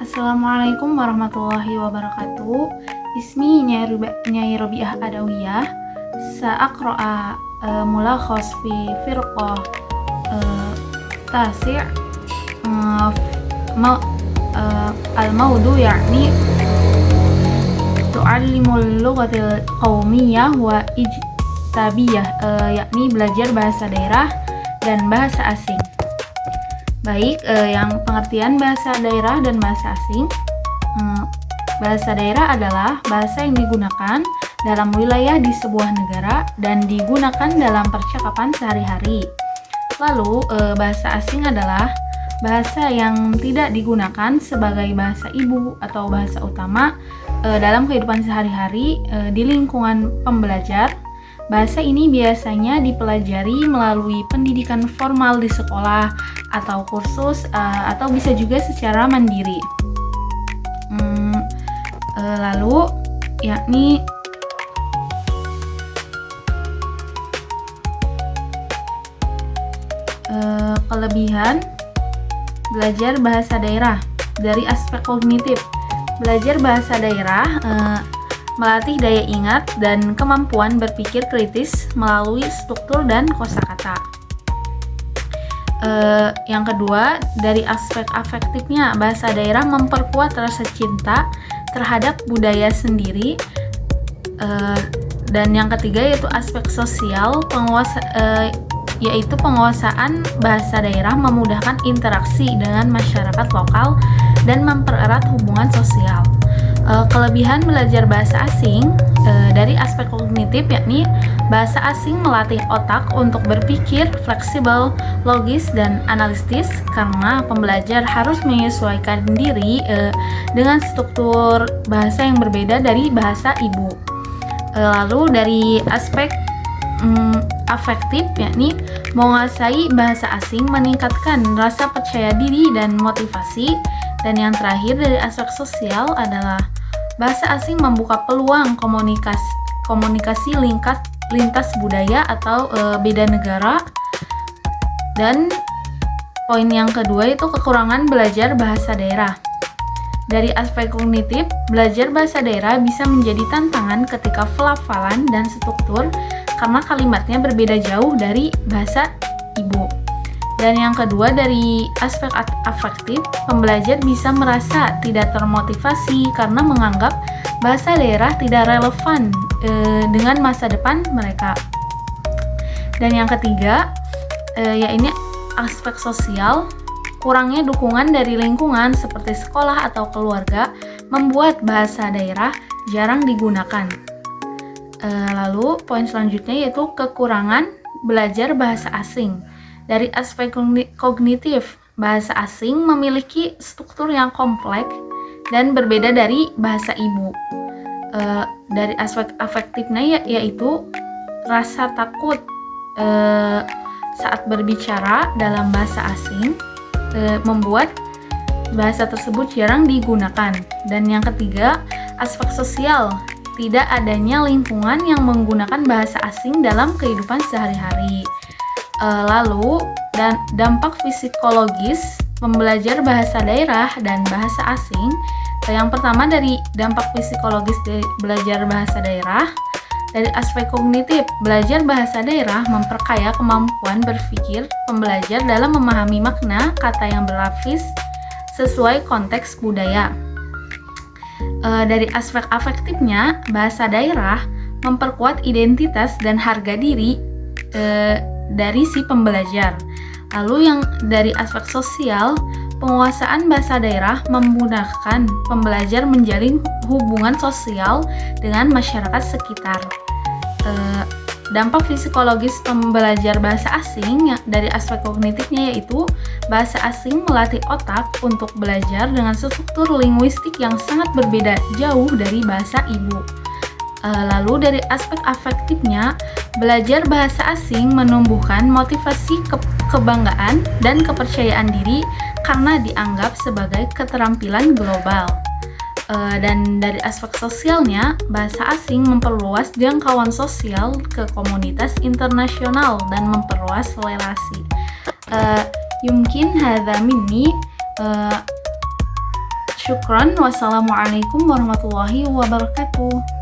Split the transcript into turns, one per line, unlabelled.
Assalamualaikum warahmatullahi wabarakatuh. Ismi Nyai Robiah Adawiyah. Sa'aqra'a mulakhas fi firqah tasi' al-mawdu yakni tu'allimul lughatil qaumiyah wa ijtabiyah, yakni belajar bahasa daerah dan bahasa asing. Baik, yang pengertian bahasa daerah dan bahasa asing. Bahasa daerah adalah bahasa yang digunakan dalam wilayah di sebuah negara dan digunakan dalam percakapan sehari-hari. Lalu, bahasa asing adalah bahasa yang tidak digunakan sebagai bahasa ibu atau bahasa utama dalam kehidupan sehari-hari di lingkungan pembelajar. Bahasa ini biasanya dipelajari melalui pendidikan formal di sekolah atau kursus, atau bisa juga secara mandiri. Lalu yakni kelebihan belajar bahasa daerah dari aspek kognitif. Belajar bahasa daerah melatih daya ingat dan kemampuan berpikir kritis melalui struktur dan kosakata. Yang kedua, dari aspek afektifnya, bahasa daerah memperkuat rasa cinta terhadap budaya sendiri. Dan yang ketiga yaitu aspek sosial, yaitu penguasaan bahasa daerah memudahkan interaksi dengan masyarakat lokal dan mempererat hubungan sosial. Kelebihan belajar bahasa asing dari aspek kognitif, yakni bahasa asing melatih otak untuk berpikir fleksibel, logis, dan analitis karena pembelajar harus menyesuaikan diri dengan struktur bahasa yang berbeda dari bahasa ibu. Lalu dari aspek afektif, yakni menguasai bahasa asing meningkatkan rasa percaya diri dan motivasi. Dan yang terakhir dari aspek sosial adalah bahasa asing membuka peluang komunikasi lintas budaya atau beda negara. Dan poin yang kedua itu kekurangan belajar bahasa daerah. Dari aspek kognitif, belajar bahasa daerah bisa menjadi tantangan ketika pelafalan dan struktur karena kalimatnya berbeda jauh dari bahasa ibu. Dan yang kedua, dari aspek afektif, pembelajar bisa merasa tidak termotivasi karena menganggap bahasa daerah tidak relevan dengan masa depan mereka. Dan yang ketiga, yaitu aspek sosial, kurangnya dukungan dari lingkungan seperti sekolah atau keluarga membuat bahasa daerah jarang digunakan. Lalu poin selanjutnya yaitu kekurangan belajar bahasa asing. Dari aspek kognitif, bahasa asing memiliki struktur yang kompleks dan berbeda dari bahasa ibu. Dari aspek afektifnya yaitu rasa takut saat berbicara dalam bahasa asing membuat bahasa tersebut jarang digunakan. Dan yang ketiga, aspek sosial, tidak adanya lingkungan yang menggunakan bahasa asing dalam kehidupan sehari-hari. Lalu dan dampak psikologis pembelajar bahasa daerah dan bahasa asing. Yang pertama, dari dampak psikologis dari belajar bahasa daerah. Dari aspek kognitif, belajar bahasa daerah memperkaya kemampuan berpikir pembelajar dalam memahami makna kata yang berlapis sesuai konteks budaya. Dari aspek afektifnya, bahasa daerah memperkuat identitas dan harga diri dari si pembelajar. Lalu yang dari aspek sosial, penguasaan bahasa daerah memudahkan pembelajar menjalin hubungan sosial dengan masyarakat sekitar. Dampak psikologis pembelajar bahasa asing dari aspek kognitifnya yaitu bahasa asing melatih otak untuk belajar dengan struktur linguistik yang sangat berbeda jauh dari bahasa ibu. Lalu dari aspek afektifnya, belajar bahasa asing menumbuhkan motivasi kebanggaan dan kepercayaan diri karena dianggap sebagai keterampilan global. Dan dari aspek sosialnya, bahasa asing memperluas jangkauan sosial ke komunitas internasional dan memperluas relasi. Yumkin hadza minni. Syukron, wassalamualaikum warahmatullahi wabarakatuh.